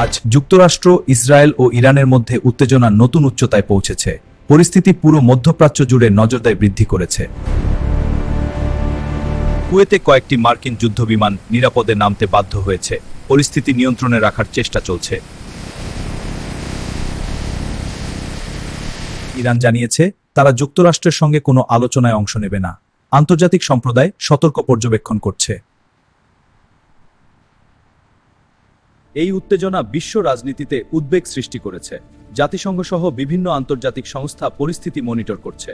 আজ যুক্তরাষ্ট্র, ইসরায়েল ও ইরানের মধ্যে উত্তেজনা নতুন উচ্চতায় পৌঁছেছে। পরিস্থিতি পুরো মধ্যপ্রাচ্য জুড়ে নজরদারি বৃদ্ধি করেছে। কুয়েতে কয়েকটি মার্কিন যুদ্ধবিমান নিরাপদে নামতে বাধ্য হয়েছে। পরিস্থিতি নিয়ন্ত্রণে রাখার চেষ্টা চলছে। ইরান জানিয়েছে তারা যুক্তরাষ্ট্রের সঙ্গে কোনো আলোচনায় অংশ নেবে না। আন্তর্জাতিক সম্প্রদায় সতর্ক পর্যবেক্ষণ করছে। এই উত্তেজনা বিশ্ব রাজনীতিতে উদ্বেগ সৃষ্টি করেছে। জাতিসংঘ সহ বিভিন্ন আন্তর্জাতিক সংস্থা পরিস্থিতি মনিটর করছে।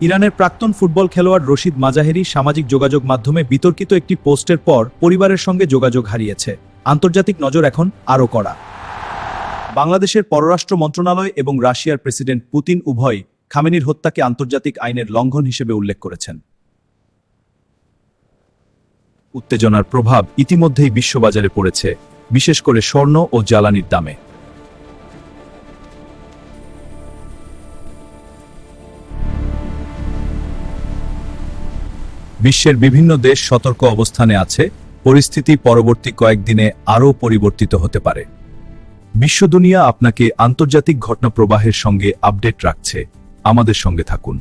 ইরানের প্রাক্তন ফুটবল খেলোয়াড় রশিদ মাজাহেরি সামাজিক যোগাযোগ মাধ্যমে বিতর্কিত একটি পোস্টের পর পরিবারের সঙ্গে যোগাযোগ হারিয়েছে। আন্তর্জাতিক নজর এখন আরও কড়া। বাংলাদেশের পররাষ্ট্র মন্ত্রণালয় এবং রাশিয়ার প্রেসিডেন্ট পুতিন উভয়ই খামেনির হত্যাকে আন্তর্জাতিক আইনের লঙ্ঘন হিসেবে উল্লেখ করেছেন। উত্তেজনার প্রভাব ইতিমধ্যেই বিশ্ববাজারে পড়েছে, বিশেষ করে স্বর্ণ ও জ্বালানির দামে। বিশ্বের বিভিন্ন দেশ সতর্ক অবস্থানে আছে। পরিস্থিতি পরবর্তী কয়েকদিনে আরও পরিবর্তিত হতে পারে। বিশ্ব দুনিয়া আপনাকে আন্তর্জাতিক ঘটনা প্রবাহের সঙ্গে আপডেট রাখছে। আমাদের সঙ্গে থাকুন।